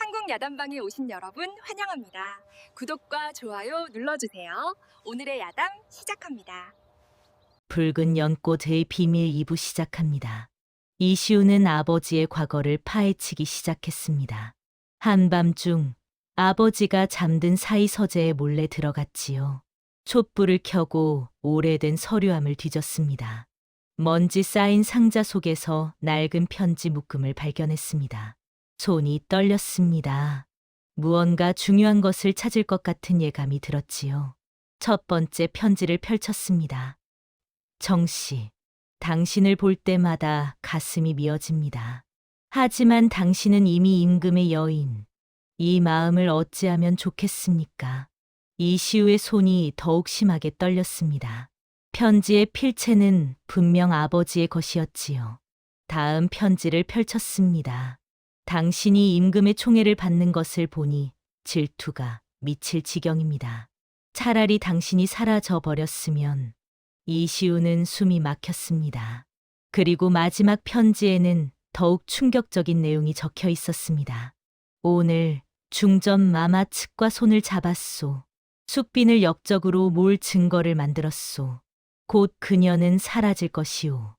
한국 야단방에 오신 여러분 환영합니다. 구독과 좋아요 눌러주세요. 오늘의 야담 시작합니다. 붉은 연꽃의 비밀 2부 시작합니다. 이시우는 아버지의 과거를 파헤치기 시작했습니다. 한밤중 아버지가 잠든 사이 서재에 몰래 들어갔지요. 촛불을 켜고 오래된 서류함을 뒤졌습니다. 먼지 쌓인 상자 속에서 낡은 편지 묶음을 발견했습니다. 손이 떨렸습니다. 무언가 중요한 것을 찾을 것 같은 예감이 들었지요. 첫 번째 편지를 펼쳤습니다. 정씨, 당신을 볼 때마다 가슴이 미어집니다. 하지만 당신은 이미 임금의 여인. 이 마음을 어찌하면 좋겠습니까? 이시우의 손이 더욱 심하게 떨렸습니다. 편지의 필체는 분명 아버지의 것이었지요. 다음 편지를 펼쳤습니다. 당신이 임금의 총애를 받는 것을 보니 질투가 미칠 지경입니다. 차라리 당신이 사라져 버렸으면. 이시우는 숨이 막혔습니다. 그리고 마지막 편지에는 더욱 충격적인 내용이 적혀 있었습니다. 오늘 중전 마마 측과 손을 잡았소. 숙빈을 역적으로 몰 증거를 만들었소. 곧 그녀는 사라질 것이오.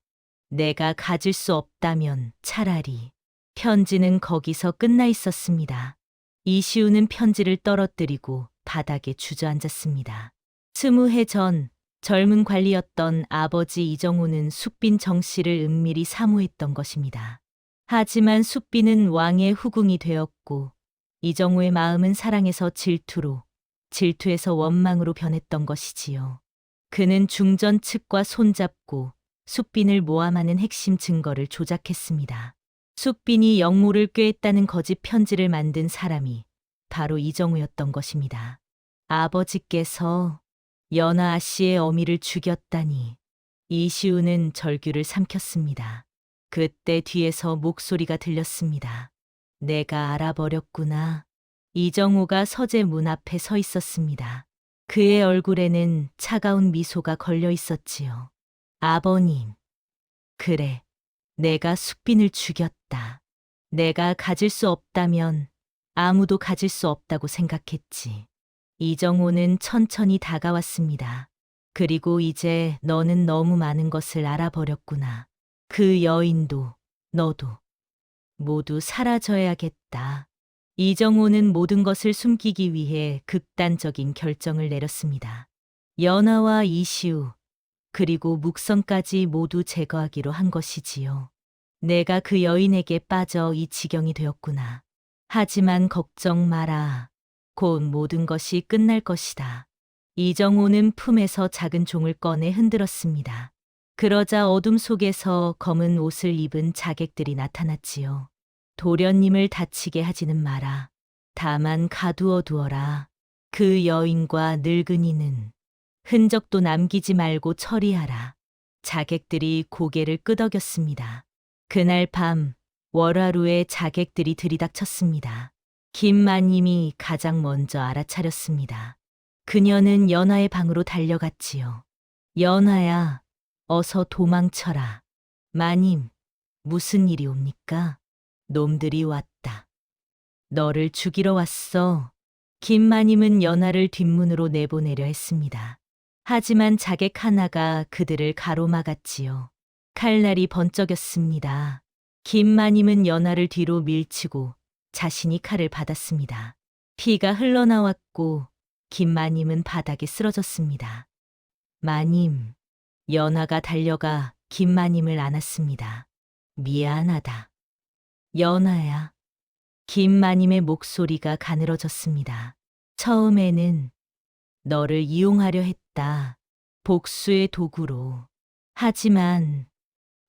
내가 가질 수 없다면 차라리. 편지는 거기서 끝나 있었습니다. 이시우는 편지를 떨어뜨리고 바닥에 주저앉았습니다. 20해 전 젊은 관리였던 아버지 이정호는 숙빈 정씨를 은밀히 사모했던 것입니다. 하지만 숙빈은 왕의 후궁이 되었고 이정호의 마음은 사랑에서 질투로, 질투에서 원망으로 변했던 것이지요. 그는 중전 측과 손잡고 숙빈을 모함하는 핵심 증거를 조작했습니다. 숙빈이 역모를 꾀했다는 거짓 편지를 만든 사람이 바로 이정호였던 것입니다. 아버지께서 연하 아씨의 어미를 죽였다니. 이시우는 절규를 삼켰습니다. 그때 뒤에서 목소리가 들렸습니다. 내가 알아버렸구나. 이정호가 서재 문 앞에 서 있었습니다. 그의 얼굴에는 차가운 미소가 걸려 있었지요. 아버님. 그래, 내가 숙빈을 죽였다. 내가 가질 수 없다면 아무도 가질 수 없다고 생각했지. 이정호는 천천히 다가왔습니다. 그리고 이제 너는 너무 많은 것을 알아버렸구나. 그 여인도, 너도, 모두 사라져야겠다. 이정호는 모든 것을 숨기기 위해 극단적인 결정을 내렸습니다. 연하와 이시우, 그리고 묵성까지 모두 제거하기로 한 것이지요. 내가 그 여인에게 빠져 이 지경이 되었구나. 하지만 걱정 마라. 곧 모든 것이 끝날 것이다. 이정호는 품에서 작은 종을 꺼내 흔들었습니다. 그러자 어둠 속에서 검은 옷을 입은 자객들이 나타났지요. 도련님을 다치게 하지는 마라. 다만 가두어 두어라. 그 여인과 늙은이는 흔적도 남기지 말고 처리하라. 자객들이 고개를 끄덕였습니다. 그날 밤 월화루에 자객들이 들이닥쳤습니다. 김마님이 가장 먼저 알아차렸습니다. 그녀는 연하의 방으로 달려갔지요. 연하야, 어서 도망쳐라. 마님, 무슨 일이 옵니까? 놈들이 왔다. 너를 죽이러 왔어. 김마님은 연하를 뒷문으로 내보내려 했습니다. 하지만 자객 하나가 그들을 가로막았지요. 칼날이 번쩍였습니다. 김마님은 연하를 뒤로 밀치고 자신이 칼을 받았습니다. 피가 흘러나왔고 김마님은 바닥에 쓰러졌습니다. 마님, 연하가 달려가 김마님을 안았습니다. 미안하다. 연하야. 김마님의 목소리가 가늘어졌습니다. 처음에는 너를 이용하려 했다. 복수의 도구로. 하지만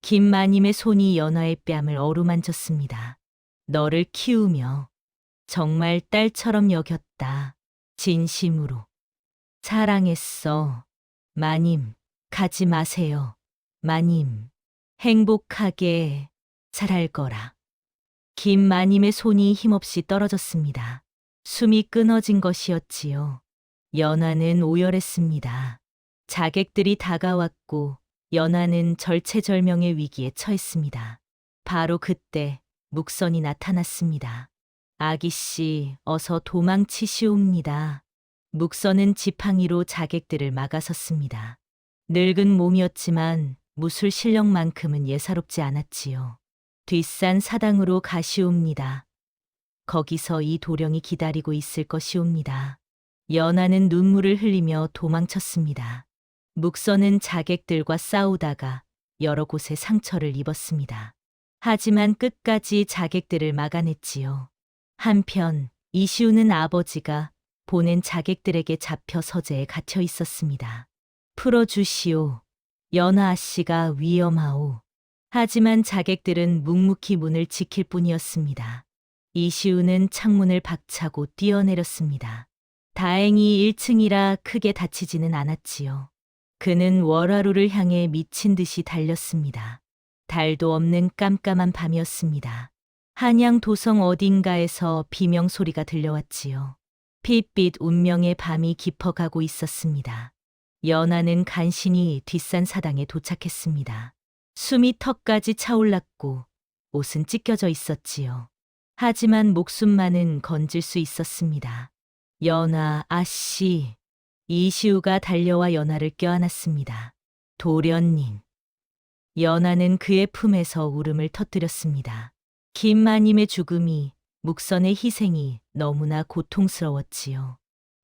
김마님의 손이 연하의 뺨을 어루만졌습니다. 너를 키우며 정말 딸처럼 여겼다. 진심으로. 사랑했어. 마님, 가지 마세요. 마님, 행복하게 살 거라. 김마님의 손이 힘없이 떨어졌습니다. 숨이 끊어진 것이었지요. 연하는 오열했습니다. 자객들이 다가왔고 연하는 절체절명의 위기에 처했습니다. 바로 그때 묵선이 나타났습니다. 아기씨, 어서 도망치시옵니다. 묵선은 지팡이로 자객들을 막아섰습니다. 늙은 몸이었지만 무술 실력만큼은 예사롭지 않았지요. 뒷산 사당으로 가시옵니다. 거기서 이 도령이 기다리고 있을 것이옵니다. 연하는 눈물을 흘리며 도망쳤습니다. 묵선은 자객들과 싸우다가 여러 곳에 상처를 입었습니다. 하지만 끝까지 자객들을 막아냈지요. 한편 이시우는 아버지가 보낸 자객들에게 잡혀 서재에 갇혀 있었습니다. 풀어주시오. 연하 씨가 위험하오. 하지만 자객들은 묵묵히 문을 지킬 뿐이었습니다. 이시우는 창문을 박차고 뛰어내렸습니다. 다행히 1층이라 크게 다치지는 않았지요. 그는 월화루를 향해 미친 듯이 달렸습니다. 달도 없는 깜깜한 밤이었습니다. 한양 도성 어딘가에서 비명 소리가 들려왔지요. 핏빛 운명의 밤이 깊어가고 있었습니다. 연하는 간신히 뒷산 사당에 도착했습니다. 숨이 턱까지 차올랐고 옷은 찢겨져 있었지요. 하지만 목숨만은 건질 수 있었습니다. 연하 아씨. 이시우가 달려와 연하를 껴안았습니다. 도련님. 연하는 그의 품에서 울음을 터뜨렸습니다. 김마님의 죽음이, 묵선의 희생이 너무나 고통스러웠지요.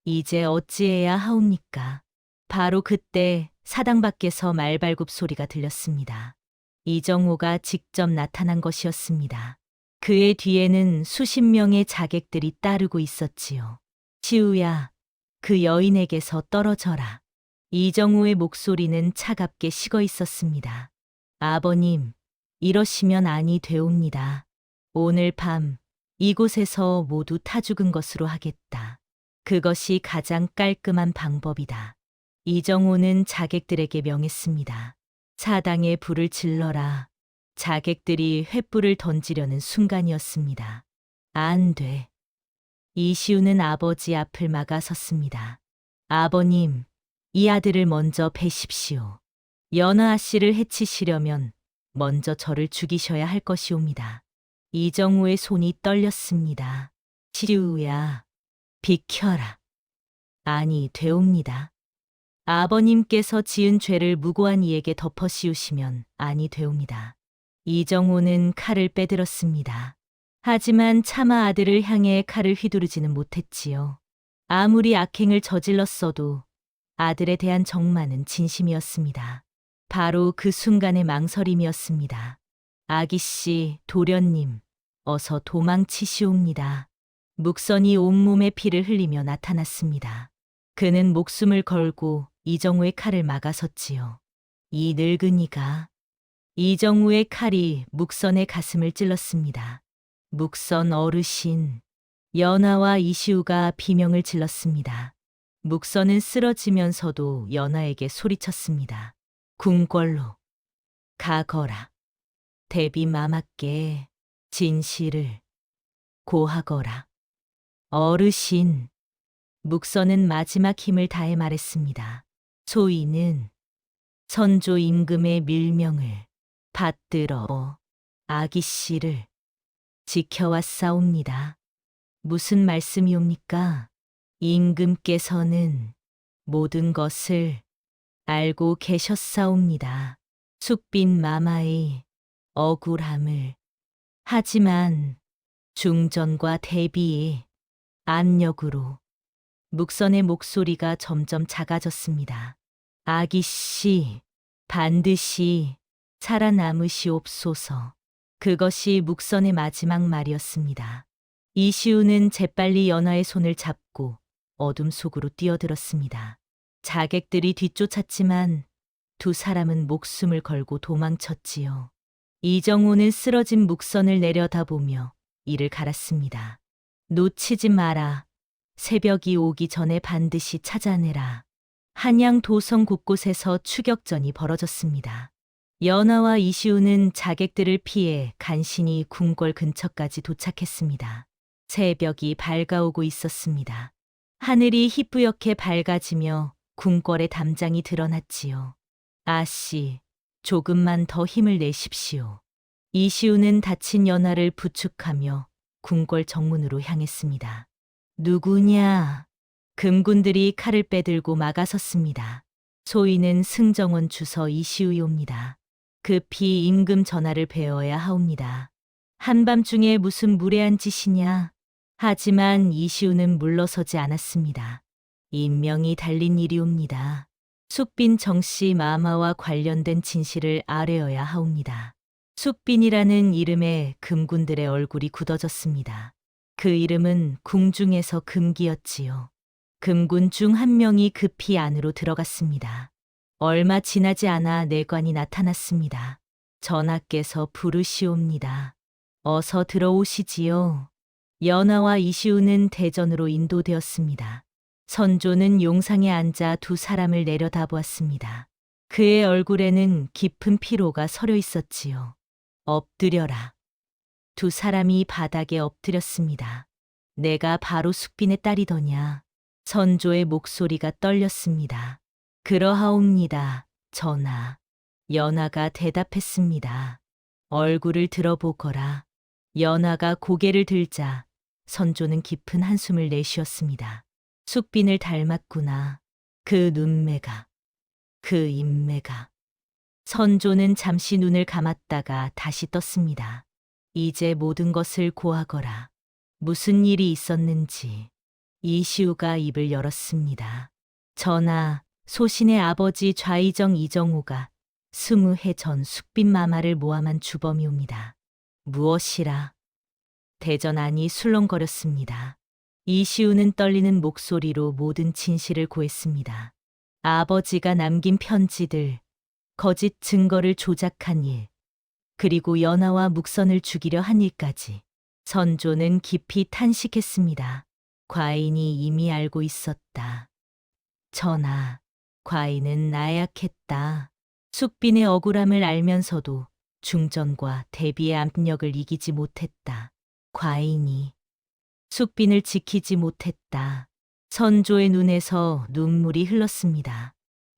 이제 어찌해야 하옵니까? 바로 그때 사당 밖에서 말발굽 소리가 들렸습니다. 이정호가 직접 나타난 것이었습니다. 그의 뒤에는 수십 명의 자객들이 따르고 있었지요. 시우야, 그 여인에게서 떨어져라. 이정호의 목소리는 차갑게 식어 있었습니다. 아버님, 이러시면 아니 되옵니다. 오늘 밤 이곳에서 모두 타 죽은 것으로 하겠다. 그것이 가장 깔끔한 방법이다. 이정호는 자객들에게 명했습니다. 사당에 불을 질러라. 자객들이 횃불을 던지려는 순간이었습니다. 안 돼. 이시우는 아버지 앞을 막아섰습니다. 아버님, 이 아들을 먼저 베십시오. 연하 씨를 해치시려면 먼저 저를 죽이셔야 할 것이옵니다. 이정우의 손이 떨렸습니다. 시우야, 비켜라. 아니, 되옵니다. 아버님께서 지은 죄를 무고한 이에게 덮어 씌우시면 아니 되옵니다. 이정호는 칼을 빼들었습니다. 하지만 차마 아들을 향해 칼을 휘두르지는 못했지요. 아무리 악행을 저질렀어도 아들에 대한 정마는 진심이었습니다. 바로 그 순간의 망설임이었습니다. 아기씨, 도련님, 어서 도망치시옵니다. 묵선이 온몸에 피를 흘리며 나타났습니다. 그는 목숨을 걸고 이정우의 칼을 막아섰지요. 이 늙은이가. 이정우의 칼이 묵선의 가슴을 찔렀습니다. 묵선 어르신. 연하와 이시우가 비명을 질렀습니다. 묵선은 쓰러지면서도 연하에게 소리쳤습니다. 궁궐로 가거라. 대비 마마께 진실을 고하거라. 어르신. 묵선은 마지막 힘을 다해 말했습니다. 소인은 선조 임금의 밀명을 받들어 아기씨를 지켜왔사옵니다. 무슨 말씀이옵니까? 임금께서는 모든 것을 알고 계셨사옵니다. 숙빈 마마의 억울함을. 하지만 중전과 대비의 압력으로 묵선의 목소리가 점점 작아졌습니다. 아기씨, 반드시 살아남으시옵소서. 그것이 묵선의 마지막 말이었습니다. 이시우는 재빨리 연하의 손을 잡고 어둠 속으로 뛰어들었습니다. 자객들이 뒤쫓았지만 두 사람은 목숨을 걸고 도망쳤지요. 이정호는 쓰러진 묵선을 내려다보며 이를 갈았습니다. 놓치지 마라. 새벽이 오기 전에 반드시 찾아내라. 한양 도성 곳곳에서 추격전이 벌어졌습니다. 연하와 이시우는 자객들을 피해 간신히 궁궐 근처까지 도착했습니다. 새벽이 밝아오고 있었습니다. 하늘이 희뿌옇게 밝아지며 궁궐의 담장이 드러났지요. 아씨, 조금만 더 힘을 내십시오. 이시우는 다친 연하를 부축하며 궁궐 정문으로 향했습니다. 누구냐? 금군들이 칼을 빼들고 막아섰습니다. 소인은 승정원 주서 이시우이옵니다. 급히 임금 전하를 뵈어야 하옵니다. 한밤중에 무슨 무례한 짓이냐? 하지만 이시우는 물러서지 않았습니다. 인명이 달린 일이옵니다. 숙빈 정씨 마마와 관련된 진실을 아뢰어야 하옵니다. 숙빈이라는 이름에 금군들의 얼굴이 굳어졌습니다. 그 이름은 궁중에서 금기였지요. 금군 중 한 명이 급히 안으로 들어갔습니다. 얼마 지나지 않아 내관이 나타났습니다. 전하께서 부르시옵니다. 어서 들어오시지요. 연하와 이시우는 대전으로 인도되었습니다. 선조는 용상에 앉아 두 사람을 내려다보았습니다. 그의 얼굴에는 깊은 피로가 서려 있었지요. 엎드려라. 두 사람이 바닥에 엎드렸습니다. 내가 바로 숙빈의 딸이더냐. 선조의 목소리가 떨렸습니다. 그러하옵니다, 전하. 연하가 대답했습니다. 얼굴을 들어보거라. 연하가 고개를 들자 선조는 깊은 한숨을 내쉬었습니다. 숙빈을 닮았구나. 그 눈매가, 그 인매가. 선조는 잠시 눈을 감았다가 다시 떴습니다. 이제 모든 것을 고하거라. 무슨 일이 있었는지. 이시우가 입을 열었습니다. 전하, 소신의 아버지 좌이정 이정호가 20해 전 숙빈 마마를 모함한 주범이옵니다. 무엇이라? 대전 안이 술렁거렸습니다. 이시우는 떨리는 목소리로 모든 진실을 고했습니다. 아버지가 남긴 편지들, 거짓 증거를 조작한 일, 그리고 연하와 묵선을 죽이려 한 일까지. 선조는 깊이 탄식했습니다. 과인이 이미 알고 있었다. 전하, 과인은 나약했다. 숙빈의 억울함을 알면서도 중전과 대비의 압력을 이기지 못했다. 과인이 숙빈을 지키지 못했다. 선조의 눈에서 눈물이 흘렀습니다.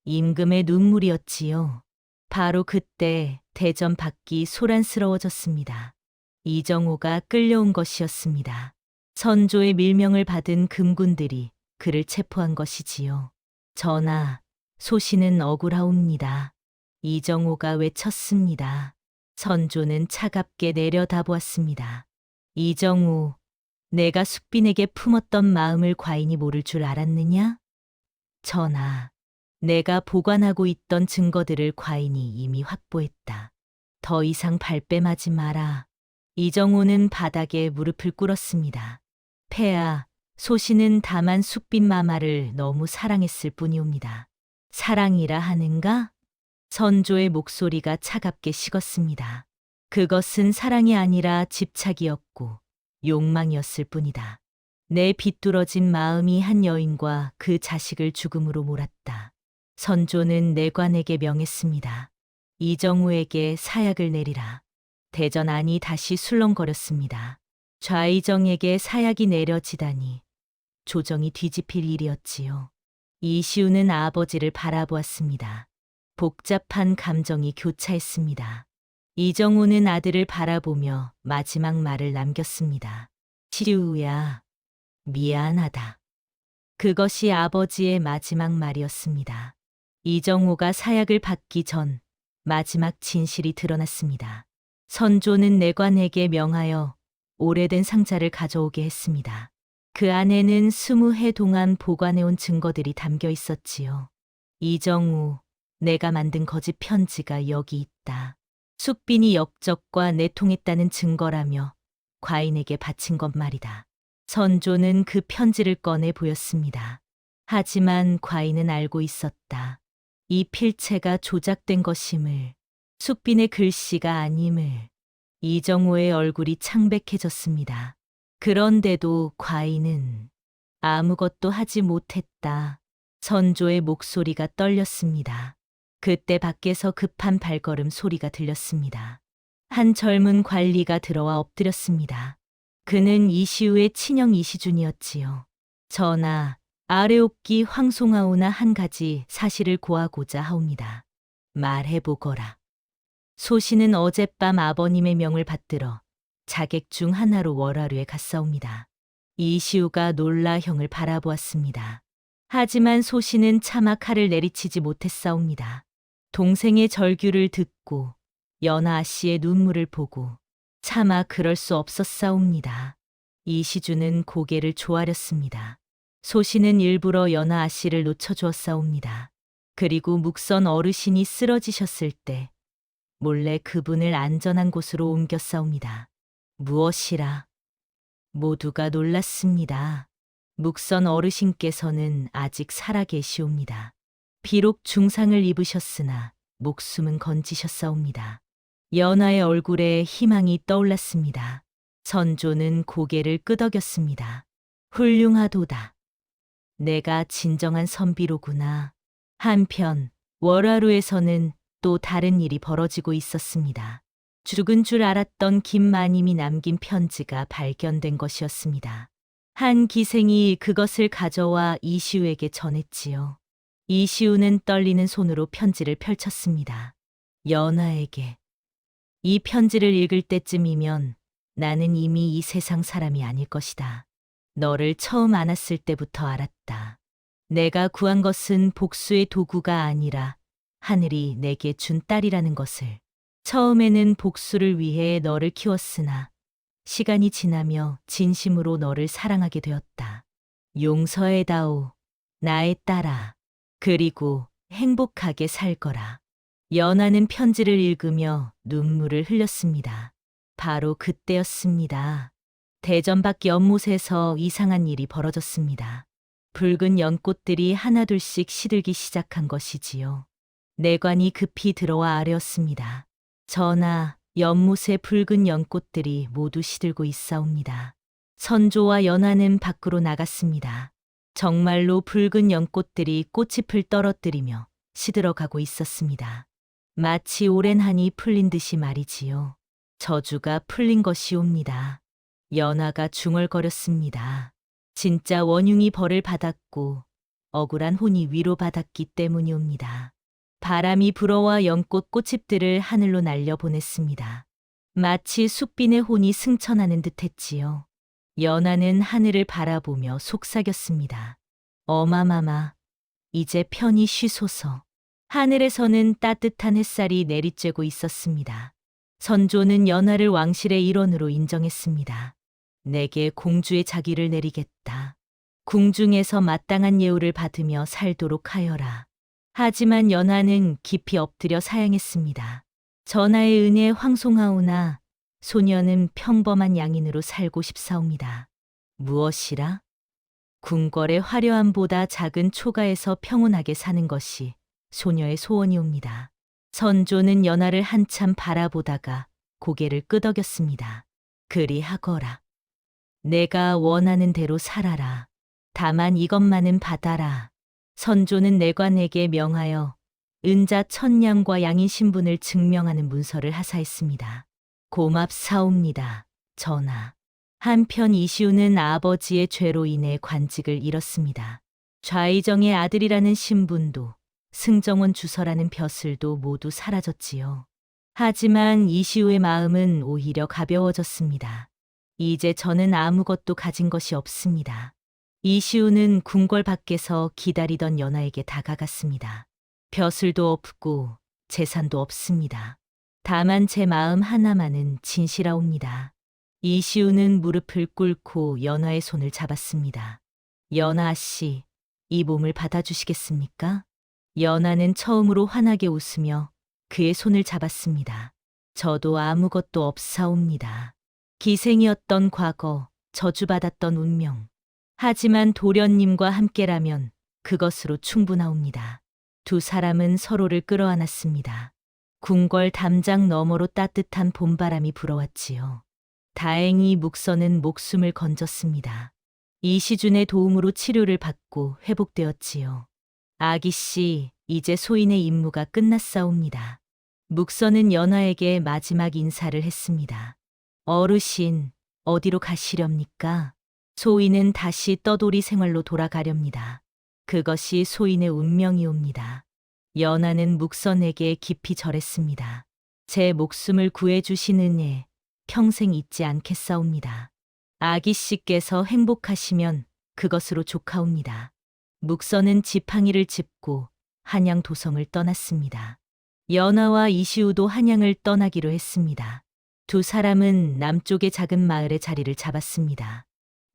임금의 눈물이었지요. 바로 그때 대전 밖이 소란스러워졌습니다. 이정호가 끌려온 것이었습니다. 선조의 밀명을 받은 금군들이 그를 체포한 것이지요. 전하, 소신은 억울하옵니다. 이정호가 외쳤습니다. 선조는 차갑게 내려다보았습니다. 이정호, 내가 숙빈에게 품었던 마음을 과인이 모를 줄 알았느냐? 전하, 내가 보관하고 있던 증거들을 과인이 이미 확보했다. 더 이상 발뺌하지 마라. 이정호는 바닥에 무릎을 꿇었습니다. 폐하, 소신은 다만 숙빈 마마를 너무 사랑했을 뿐이옵니다. 사랑이라 하는가? 선조의 목소리가 차갑게 식었습니다. 그것은 사랑이 아니라 집착이었고 욕망이었을 뿐이다. 내 비뚤어진 마음이 한 여인과 그 자식을 죽음으로 몰았다. 선조는 내관에게 명했습니다. 이정우에게 사약을 내리라. 대전 안이 다시 술렁거렸습니다. 좌이정에게 사약이 내려지다니 조정이 뒤집힐 일이었지요. 이시우는 아버지를 바라보았습니다. 복잡한 감정이 교차했습니다. 이정우는 아들을 바라보며 마지막 말을 남겼습니다. 시우야, 미안하다. 그것이 아버지의 마지막 말이었습니다. 이정우가 사약을 받기 전 마지막 진실이 드러났습니다. 선조는 내관에게 명하여 오래된 상자를 가져오게 했습니다. 그 안에는 20해 동안 보관해온 증거들이 담겨 있었지요. 이정우, 내가 만든 거짓 편지가 여기 있다. 숙빈이 역적과 내통했다는 증거라며 과인에게 바친 것 말이다. 선조는 그 편지를 꺼내 보였습니다. 하지만 과인은 알고 있었다. 이 필체가 조작된 것임을, 숙빈의 글씨가 아님을. 이정호의 얼굴이 창백해졌습니다. 그런데도 과인은 아무것도 하지 못했다. 선조의 목소리가 떨렸습니다. 그때 밖에서 급한 발걸음 소리가 들렸습니다. 한 젊은 관리가 들어와 엎드렸습니다. 그는 이시우의 친형 이시준이었지요. 전하, 아래옵기 황송하오나 한 가지 사실을 고하고자 하옵니다. 말해보거라. 소신은 어젯밤 아버님의 명을 받들어 자객 중 하나로 월화루에 갔사옵니다. 이시우가 놀라 형을 바라보았습니다. 하지만 소신은 차마 칼을 내리치지 못했사옵니다. 동생의 절규를 듣고 연하 씨의 눈물을 보고 차마 그럴 수 없었사옵니다. 이시주는 고개를 조아렸습니다. 소신은 일부러 연하 씨를 놓쳐주었사옵니다. 그리고 묵선 어르신이 쓰러지셨을 때 몰래 그분을 안전한 곳으로 옮겼사옵니다. 무엇이라? 모두가 놀랐습니다. 묵선 어르신께서는 아직 살아계시옵니다. 비록 중상을 입으셨으나 목숨은 건지셨사옵니다. 연하의 얼굴에 희망이 떠올랐습니다. 선조는 고개를 끄덕였습니다. 훌륭하도다. 내가 진정한 선비로구나. 한편 월화루에서는 또 다른 일이 벌어지고 있었습니다. 죽은 줄 알았던 김마님이 남긴 편지가 발견된 것이었습니다. 한 기생이 그것을 가져와 이시우에게 전했지요. 이시우는 떨리는 손으로 편지를 펼쳤습니다. 연하에게. 이 편지를 읽을 때쯤이면 나는 이미 이 세상 사람이 아닐 것이다. 너를 처음 안았을 때부터 알았다. 내가 구한 것은 복수의 도구가 아니라 하늘이 내게 준 딸이라는 것을. 처음에는 복수를 위해 너를 키웠으나 시간이 지나며 진심으로 너를 사랑하게 되었다. 용서해다오, 나의 딸아. 그리고 행복하게 살거라. 연하는 편지를 읽으며 눈물을 흘렸습니다. 바로 그때였습니다. 대전 밖 연못에서 이상한 일이 벌어졌습니다. 붉은 연꽃들이 하나둘씩 시들기 시작한 것이지요. 내관이 급히 들어와 아뢰었습니다. 전하, 연못의 붉은 연꽃들이 모두 시들고 있사옵니다. 선조와 연하는 밖으로 나갔습니다. 정말로 붉은 연꽃들이 꽃잎을 떨어뜨리며 시들어가고 있었습니다. 마치 오랜 한이 풀린 듯이 말이지요. 저주가 풀린 것이옵니다. 연하가 중얼거렸습니다. 진짜 원흉이 벌을 받았고 억울한 혼이 위로받았기 때문이옵니다. 바람이 불어와 연꽃 꽃잎들을 하늘로 날려보냈습니다. 마치 숙빈의 혼이 승천하는 듯했지요. 연하는 하늘을 바라보며 속삭였습니다. 어마마마, 이제 편히 쉬소서. 하늘에서는 따뜻한 햇살이 내리쬐고 있었습니다. 선조는 연하를 왕실의 일원으로 인정했습니다. 내게 공주의 자기를 내리겠다. 궁중에서 마땅한 예우를 받으며 살도록 하여라. 하지만 연하는 깊이 엎드려 사양했습니다. 전하의 은혜에 황송하오나 소녀는 평범한 양인으로 살고 싶사옵니다. 무엇이라? 궁궐의 화려함보다 작은 초가에서 평온하게 사는 것이 소녀의 소원이옵니다. 선조는 연하를 한참 바라보다가 고개를 끄덕였습니다. 그리하거라. 내가 원하는 대로 살아라. 다만 이것만은 받아라. 선조는 내관에게 명하여 은자 천냥과 양인 신분을 증명하는 문서를 하사했습니다. 고맙사옵니다, 전하. 한편 이시우는 아버지의 죄로 인해 관직을 잃었습니다. 좌의정의 아들이라는 신분도 승정원 주서라는 벼슬도 모두 사라졌지요. 하지만 이시우의 마음은 오히려 가벼워졌습니다. 이제 저는 아무것도 가진 것이 없습니다. 이시우는 궁궐 밖에서 기다리던 연하에게 다가갔습니다. 벼슬도 없고 재산도 없습니다. 다만 제 마음 하나만은 진실하옵니다. 이시우는 무릎을 꿇고 연하의 손을 잡았습니다. 연하 씨, 이 몸을 받아주시겠습니까? 연하는 처음으로 환하게 웃으며 그의 손을 잡았습니다. 저도 아무것도 없사옵니다. 기생이었던 과거, 저주받았던 운명. 하지만 도련님과 함께라면 그것으로 충분하옵니다. 두 사람은 서로를 끌어안았습니다. 궁궐 담장 너머로 따뜻한 봄바람이 불어왔지요. 다행히 묵선은 목숨을 건졌습니다. 이시준의 도움으로 치료를 받고 회복되었지요. 아기 씨, 이제 소인의 임무가 끝났사옵니다. 묵선은 연하에게 마지막 인사를 했습니다. 어르신, 어디로 가시렵니까? 소인은 다시 떠돌이 생활로 돌아가렵니다. 그것이 소인의 운명이옵니다. 연하는 묵선에게 깊이 절했습니다. 제 목숨을 구해주신 은혜, 평생 잊지 않겠사옵니다. 아기 씨께서 행복하시면 그것으로 좋카옵니다. 묵선은 지팡이를 짚고 한양 도성을 떠났습니다. 연하와 이시우도 한양을 떠나기로 했습니다. 두 사람은 남쪽의 작은 마을에 자리를 잡았습니다.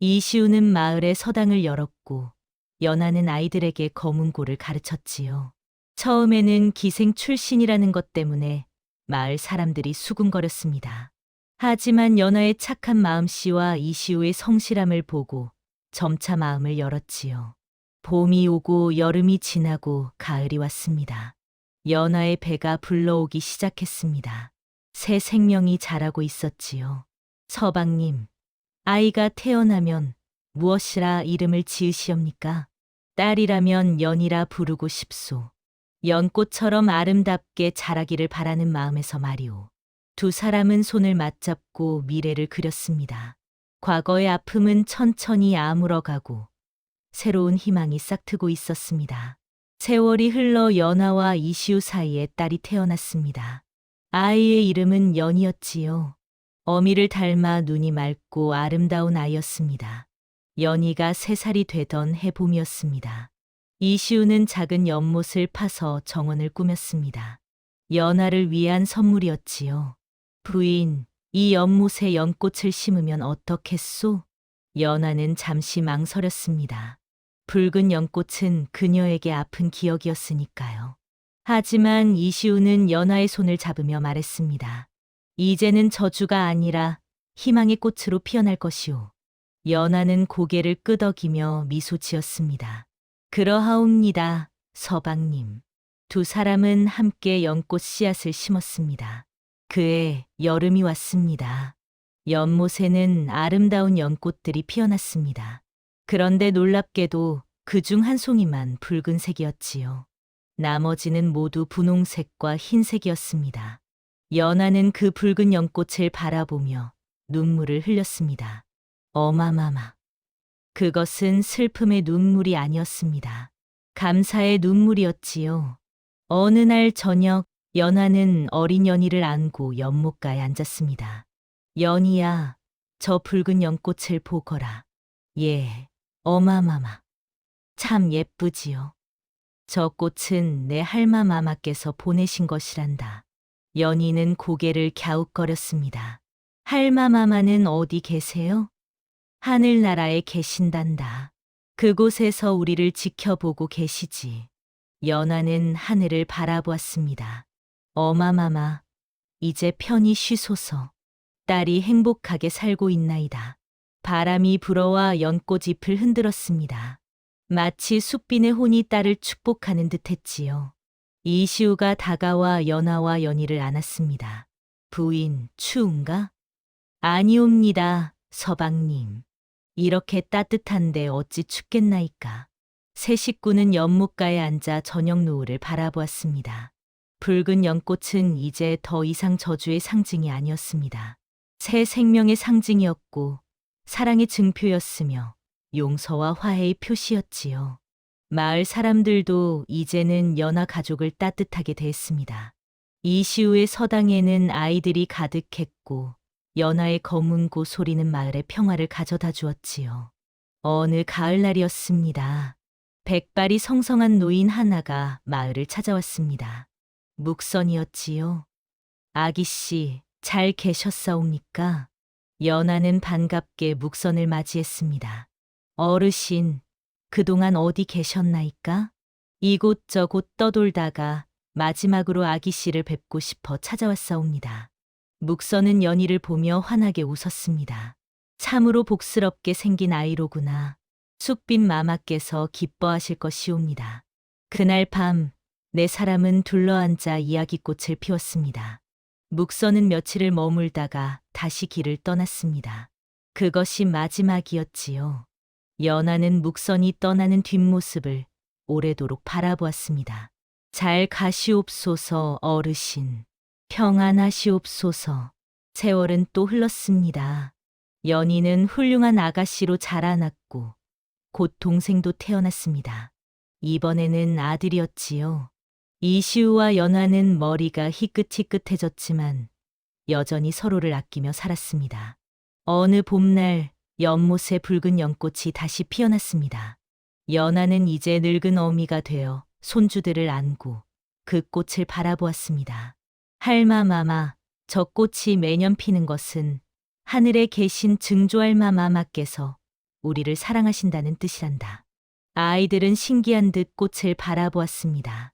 이시우는 마을의 서당을 열었고 연하는 아이들에게 검은고를 가르쳤지요. 처음에는 기생 출신이라는 것 때문에 마을 사람들이 수군거렸습니다. 하지만 연하의 착한 마음씨와 이시우의 성실함을 보고 점차 마음을 열었지요. 봄이 오고 여름이 지나고 가을이 왔습니다. 연하의 배가 불러오기 시작했습니다. 새 생명이 자라고 있었지요. 서방님, 아이가 태어나면 무엇이라 이름을 지으시옵니까? 딸이라면 연이라 부르고 싶소. 연꽃처럼 아름답게 자라기를 바라는 마음에서 말이오. 두 사람은 손을 맞잡고 미래를 그렸습니다. 과거의 아픔은 천천히 아물어가고 새로운 희망이 싹트고 있었습니다. 세월이 흘러 연하와 이시우 사이에 딸이 태어났습니다. 아이의 이름은 연이었지요. 어미를 닮아 눈이 맑고 아름다운 아이였습니다. 연희가 3살이 되던 해봄이었습니다. 이시우는 작은 연못을 파서 정원을 꾸몄습니다. 연하를 위한 선물이었지요. 부인, 이 연못에 연꽃을 심으면 어떻겠소? 연하는 잠시 망설였습니다. 붉은 연꽃은 그녀에게 아픈 기억이었으니까요. 하지만 이시우는 연하의 손을 잡으며 말했습니다. 이제는 저주가 아니라 희망의 꽃으로 피어날 것이오. 연하는 고개를 끄덕이며 미소 지었습니다. 그러하옵니다, 서방님. 두 사람은 함께 연꽃 씨앗을 심었습니다. 그해 여름이 왔습니다. 연못에는 아름다운 연꽃들이 피어났습니다. 그런데 놀랍게도 그중 한 송이만 붉은색이었지요. 나머지는 모두 분홍색과 흰색이었습니다. 연하는 그 붉은 연꽃을 바라보며 눈물을 흘렸습니다. 어마마마. 그것은 슬픔의 눈물이 아니었습니다. 감사의 눈물이었지요. 어느 날 저녁 연하는 어린 연희를 안고 연못가에 앉았습니다. 연희야, 저 붉은 연꽃을 보거라. 예, 어마마마. 참 예쁘지요. 저 꽃은 내 할마마마께서 보내신 것이란다. 연희는 고개를 갸웃거렸습니다. 할마마마는 어디 계세요? 하늘나라에 계신단다. 그곳에서 우리를 지켜보고 계시지. 연하는 하늘을 바라보았습니다. 어마마마, 이제 편히 쉬소서. 딸이 행복하게 살고 있나이다. 바람이 불어와 연꽃잎을 흔들었습니다. 마치 숫빈의 혼이 딸을 축복하는 듯했지요. 이시우가 다가와 연하와 연희를 안았습니다. 부인, 추운가? 아니옵니다, 서방님. 이렇게 따뜻한데 어찌 춥겠나이까. 세 식구는 연못가에 앉아 저녁 노을을 바라보았습니다. 붉은 연꽃은 이제 더 이상 저주의 상징이 아니었습니다. 새 생명의 상징이었고 사랑의 증표였으며 용서와 화해의 표시였지요. 마을 사람들도 이제는 연하 가족을 따뜻하게 대했습니다. 이시우의 서당에는 아이들이 가득했고 연하의 검은고 소리는 마을에 평화를 가져다 주었지요. 어느 가을날이었습니다. 백발이 성성한 노인 하나가 마을을 찾아왔습니다. 묵선이었지요. 아기씨, 잘 계셨사옵니까? 연하는 반갑게 묵선을 맞이했습니다. 어르신, 그동안 어디 계셨나이까? 이곳저곳 떠돌다가 마지막으로 아기씨를 뵙고 싶어 찾아왔사옵니다. 묵선은 연희를 보며 환하게 웃었습니다. 참으로 복스럽게 생긴 아이로구나. 숫빈 마마께서 기뻐하실 것이옵니다. 그날 밤, 네 사람은 둘러앉아 이야기꽃을 피웠습니다. 묵선은 며칠을 머물다가 다시 길을 떠났습니다. 그것이 마지막이었지요. 연하는 묵선이 떠나는 뒷모습을 오래도록 바라보았습니다. 잘 가시옵소서 어르신. 평안하시옵소서. 세월은 또 흘렀습니다. 연희는 훌륭한 아가씨로 자라났고 곧 동생도 태어났습니다. 이번에는 아들이었지요. 이시우와 연하는 머리가 희끗희끗해졌지만 여전히 서로를 아끼며 살았습니다. 어느 봄날 연못에 붉은 연꽃이 다시 피어났습니다. 연하는 이제 늙은 어미가 되어 손주들을 안고 그 꽃을 바라보았습니다. 할마마마, 저 꽃이 매년 피는 것은 하늘에 계신 증조할마마마께서 우리를 사랑하신다는 뜻이란다. 아이들은 신기한 듯 꽃을 바라보았습니다.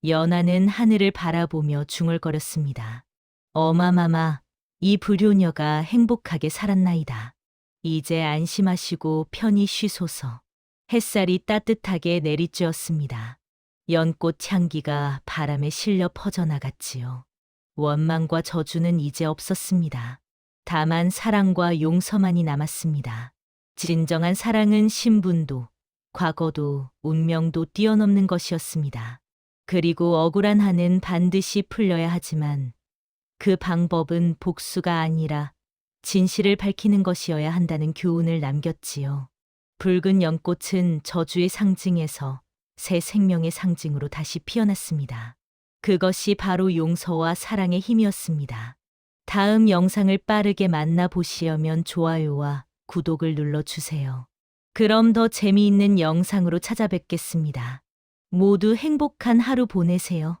연하는 하늘을 바라보며 중얼거렸습니다. 어마마마, 이 불효녀가 행복하게 살았나이다. 이제 안심하시고 편히 쉬소서. 햇살이 따뜻하게 내리쬐었습니다. 연꽃 향기가 바람에 실려 퍼져나갔지요. 원망과 저주는 이제 없었습니다. 다만 사랑과 용서만이 남았습니다. 진정한 사랑은 신분도, 과거도, 운명도 뛰어넘는 것이었습니다. 그리고 억울한 한은 반드시 풀려야 하지만 그 방법은 복수가 아니라 진실을 밝히는 것이어야 한다는 교훈을 남겼지요. 붉은 연꽃은 저주의 상징에서 새 생명의 상징으로 다시 피어났습니다. 그것이 바로 용서와 사랑의 힘이었습니다. 다음 영상을 빠르게 만나보시려면 좋아요와 구독을 눌러주세요. 그럼 더 재미있는 영상으로 찾아뵙겠습니다. 모두 행복한 하루 보내세요.